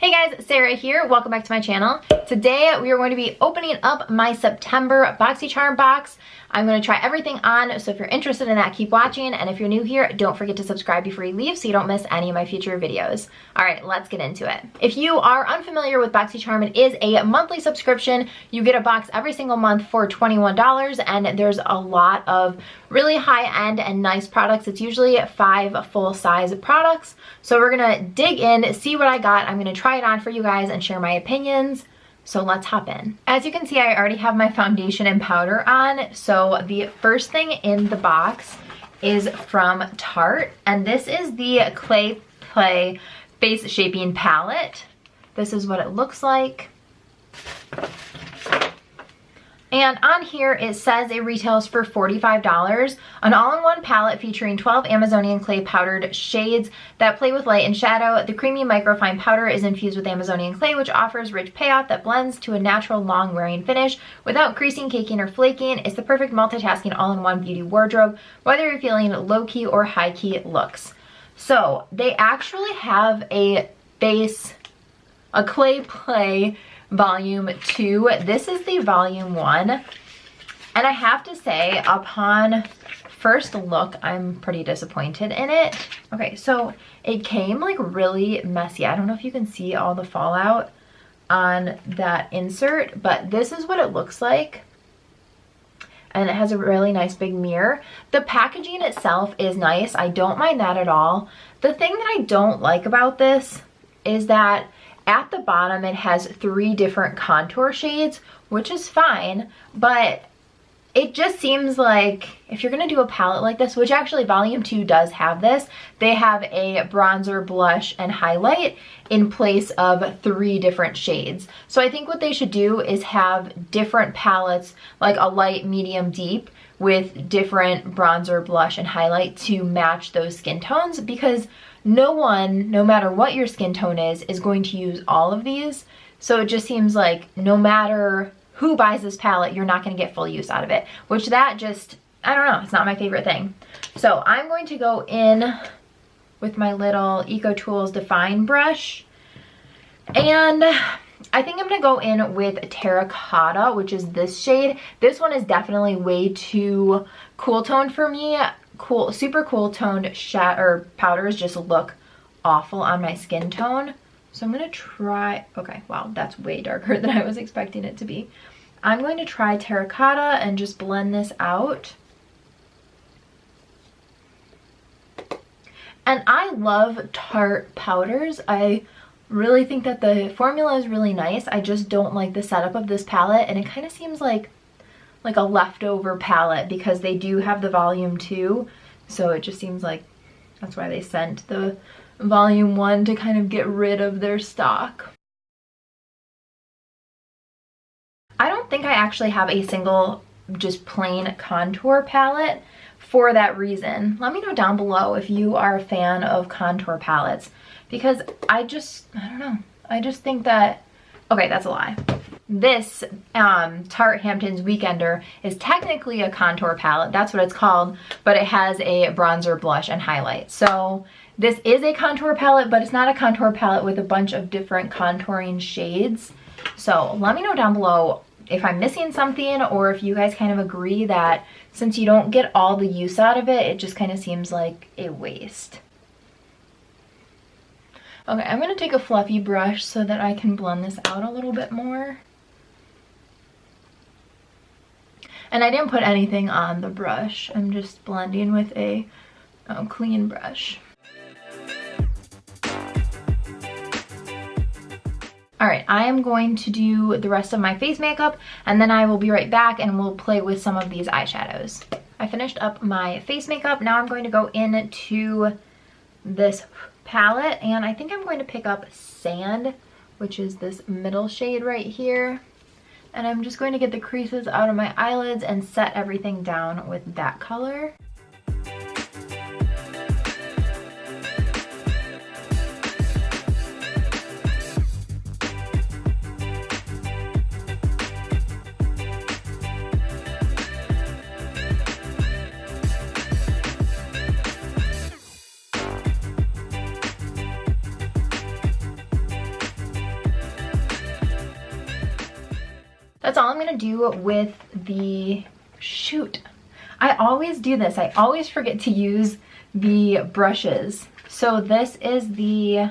Hey guys, Sarah here. Welcome back to my channel. Today we are going to be opening up my September Boxycharm box. I'm going to try everything on, so if you're interested in that, keep watching. And if you're new here, don't forget to subscribe before you leave so you don't miss any of my future videos. All right, let's get into it. If you are unfamiliar with Boxycharm, it is a monthly subscription. You get a box every single month for $21, and there's a lot of really high-end and nice products. It's usually 5 full-size products. So we're gonna dig in, see what I got. I'm gonna try it on for you guys and share my opinions. So let's hop in. As you can see, I already have my foundation and powder on. So the first thing in the box is from Tarte, and this is the Clay Play Face Shaping Palette. This is what it looks like. And on here it says it retails for $45. An all-in-one palette featuring 12 Amazonian clay powdered shades that play with light and shadow. The creamy microfine powder is infused with Amazonian clay, which offers rich payoff that blends to a natural long-wearing finish without creasing, caking, or flaking. It's the perfect multitasking all-in-one beauty wardrobe, whether you're feeling low-key or high-key looks. So they actually have a Clay Play Volume 2. This is the Volume 1. And I have to say, upon first look, I'm pretty disappointed in it. Okay, so it came like really messy. I don't know if you can see all the fallout on that insert, but this is what it looks like. And it has a really nice big mirror. The packaging itself is nice. I don't mind that at all. The thing that I don't like about this is that at the bottom it has 3 different contour shades, which is fine, but it just seems like if you're gonna do a palette like this, which actually Volume 2 does have this, they have a bronzer, blush, and highlight in place of 3 different shades. So I think what they should do is have different palettes, like a light, medium, deep, with different bronzer, blush, and highlight to match those skin tones, because no one, no matter what your skin tone is going to use all of these. So it just seems like no matter who buys this palette, you're not going to get full use out of it, which that just, I don't know, it's not my favorite thing. So I'm going to go in with my little Eco Tools Define brush, and I think I'm going to go in with Terracotta, which is this shade. This one is definitely way too cool toned for me. Super cool toned powders just look awful on my skin tone. So I'm going to try, okay, wow, that's way darker than I was expecting it to be. I'm going to try Terracotta and just blend this out. And I love Tarte powders. I really think that the formula is really nice. I just don't like the setup of this palette, and it kind of seems like a leftover palette because they do have the Volume 2. So it just seems like that's why they sent the Volume 1 to kind of get rid of their stock. I don't think I actually have a single just plain contour palette for that reason. Let me know down below if you are a fan of contour palettes, because I don't know. I just think that, okay, that's a lie. This Tarte Hamptons Weekender is technically a contour palette. That's what it's called, but it has a bronzer, blush, and highlight. So this is a contour palette, but it's not a contour palette with a bunch of different contouring shades. So let me know down below if I'm missing something, or if you guys kind of agree that since you don't get all the use out of it, it just kind of seems like a waste. Okay, I'm going to take a fluffy brush so that I can blend this out a little bit more. And I didn't put anything on the brush. I'm just blending with a clean brush. Alright, I am going to do the rest of my face makeup, and then I will be right back and we'll play with some of these eyeshadows. I finished up my face makeup. Now I'm going to go into this palette, and I think I'm going to pick up Sand, which is this middle shade right here. And I'm just going to get the creases out of my eyelids and set everything down with that color. That's all I'm gonna do with the, shoot. I always do this. I always forget to use the brushes. So this is the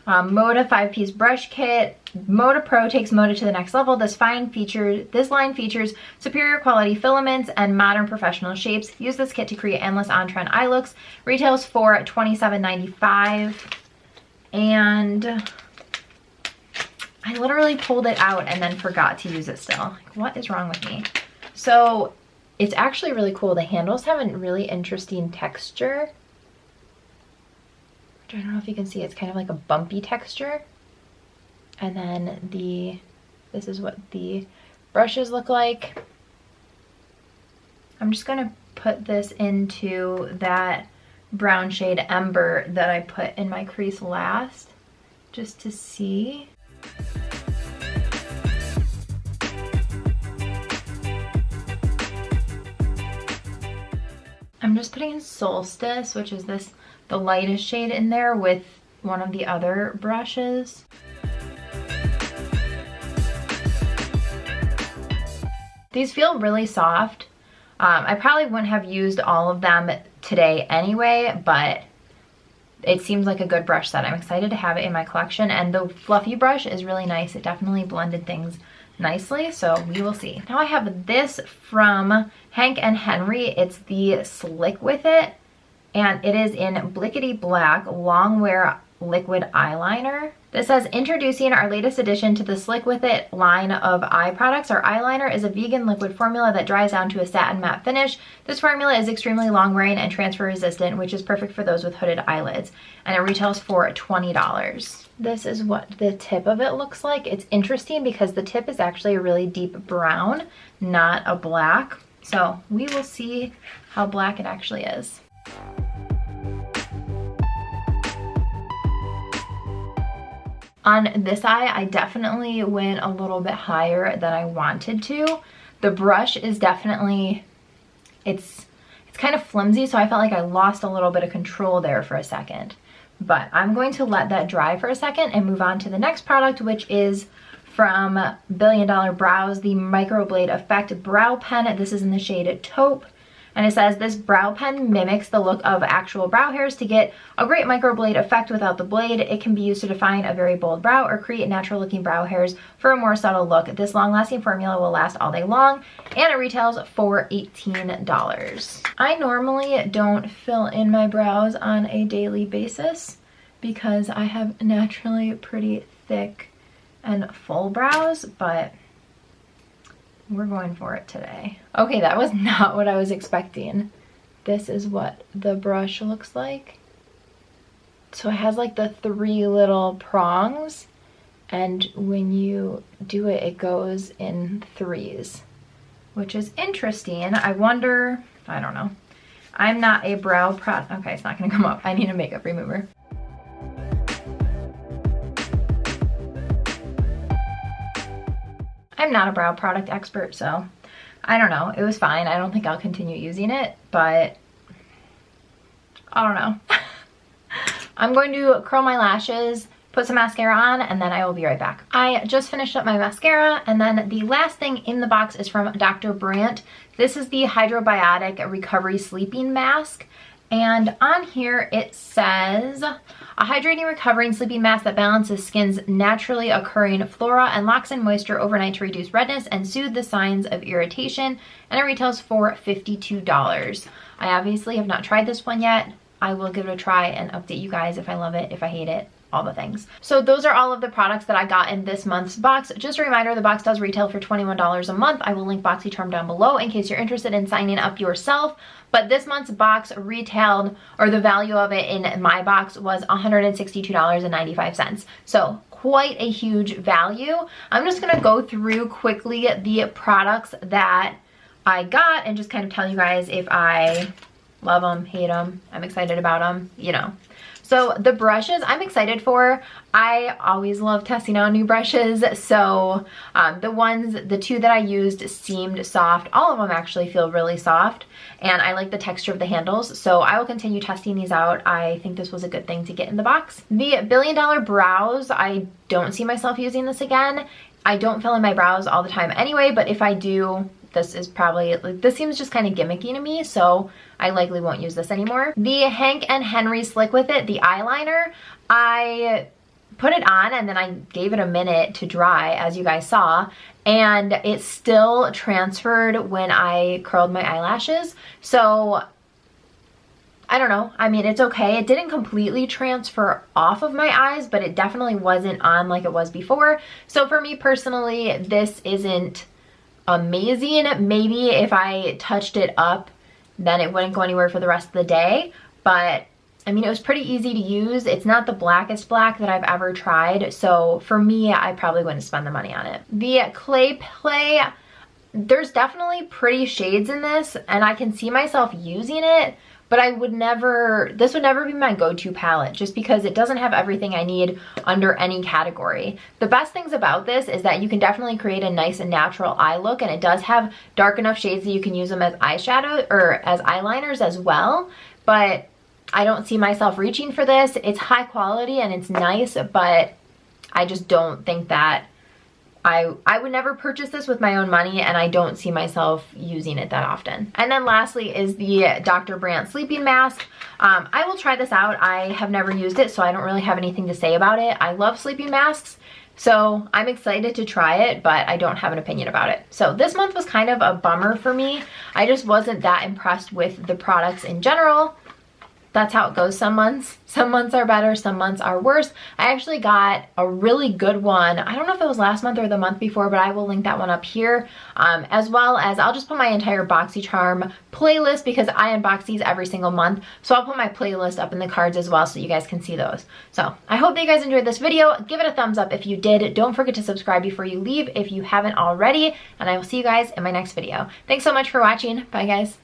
Moda 5-piece brush kit. Moda Pro takes Moda to the next level. This line features superior quality filaments and modern professional shapes. Use this kit to create endless on-trend eye looks. Retails for $27.95. And I literally pulled it out and then forgot to use it still. Like, what is wrong with me? So it's actually really cool. The handles have a really interesting texture. I don't know if you can see, it's kind of like a bumpy texture. And then this is what the brushes look like. I'm just gonna put this into that brown shade Ember that I put in my crease last, just to see. I'm just putting in Solstice, which is the lightest shade in there, with one of the other brushes. These feel really soft. I probably wouldn't have used all of them today anyway, but it seems like a good brush set. I'm excited to have it in my collection, and the fluffy brush is really nice. It definitely blended things nicely, so we will see. Now I have this from Hank and Henry. It's the Slick With It, and it is in Blickity Black Long Wear Liquid Eyeliner. This says, introducing our latest addition to the Slick With It line of eye products. Our eyeliner is a vegan liquid formula that dries down to a satin matte finish. This formula is extremely long wearing and transfer resistant, which is perfect for those with hooded eyelids. And it retails for $20. This is what the tip of it looks like. It's interesting because the tip is actually a really deep brown, not a black. So we will see how black it actually is. On this eye, I definitely went a little bit higher than I wanted to. The brush is definitely, it's kind of flimsy, so I felt like I lost a little bit of control there for a second. But I'm going to let that dry for a second and move on to the next product, which is from Billion Dollar Brows, the Microblade Effect Brow Pen. This is in the shade Taupe. And it says, this brow pen mimics the look of actual brow hairs to get a great microblade effect without the blade. It can be used to define a very bold brow or create natural looking brow hairs for a more subtle look. This long lasting formula will last all day long, and it retails for $18. I normally don't fill in my brows on a daily basis because I have naturally pretty thick and full brows, but we're going for it today. Okay, that was not what I was expecting. This is what the brush looks like. So it has like the 3 little prongs, and when you do it, it goes in 3s, which is interesting. I wonder, I don't know. I'm not a brow okay, it's not gonna come up. I need a makeup remover. I'm not a brow product expert, so I don't know. It was fine. I don't think I'll continue using it, but I don't know. I'm going to curl my lashes, put some mascara on, and then I will be right back. I just finished up my mascara, and then the last thing in the box is from Dr. Brandt. This is the Hydrobiotic Recovery Sleeping Mask. And on here it says, a hydrating, recovering sleeping mask that balances skin's naturally occurring flora and locks in moisture overnight to reduce redness and soothe the signs of irritation. And it retails for $52. I obviously have not tried this one yet. I will give it a try and update you guys if I love it, if I hate it, all the things. So those are all of the products that I got in this month's box. Just a reminder, the box does retail for $21 a month. I will link Boxycharm down below in case you're interested in signing up yourself. But this month's box retailed, or the value of it in my box was $162.95. So quite a huge value. I'm just gonna go through quickly the products that I got and just kind of tell you guys if I love them, hate them, I'm excited about them, you know. So the brushes I'm excited for. I always love testing out new brushes. So the two that I used seemed soft. All of them actually feel really soft, and I like the texture of the handles. So I will continue testing these out. I think this was a good thing to get in the box. The $1 Billion Brows, I don't see myself using this again. I don't fill in my brows all the time anyway, but if I do, this is probably, like, this seems just kind of gimmicky to me, so I likely won't use this anymore. The Hank and Henry Slick With It, the eyeliner, I put it on and then I gave it a minute to dry, as you guys saw, and it still transferred when I curled my eyelashes. So I don't know. I mean, it's okay. It didn't completely transfer off of my eyes, but it definitely wasn't on like it was before. So for me personally, this isn't amazing. Maybe if I touched it up, then it wouldn't go anywhere for the rest of the day. But I mean, it was pretty easy to use. It's not the blackest black that I've ever tried. So for me, I probably wouldn't spend the money on it. The Clay Play, there's definitely pretty shades in this, and I can see myself using it, but I would never, this would never be my go-to palette just because it doesn't have everything I need under any category. The best things about this is that you can definitely create a nice and natural eye look, and it does have dark enough shades that you can use them as eyeshadow or as eyeliners as well, but I don't see myself reaching for this. It's high quality and it's nice, but I just don't think that I would never purchase this with my own money, and I don't see myself using it that often. And then lastly is the Dr. Brandt Sleeping Mask. I will try this out. I have never used it, so I don't really have anything to say about it. I love sleeping masks, so I'm excited to try it, but I don't have an opinion about it. So this month was kind of a bummer for me. I just wasn't that impressed with the products in general. That's how it goes some months. Some months are better, some months are worse. I actually got a really good one. I don't know if it was last month or the month before, but I will link that one up here. As well as I'll just put my entire Boxycharm playlist because I unbox these every single month. So I'll put my playlist up in the cards as well so you guys can see those. So I hope that you guys enjoyed this video. Give it a thumbs up if you did. Don't forget to subscribe before you leave if you haven't already. And I will see you guys in my next video. Thanks so much for watching. Bye guys.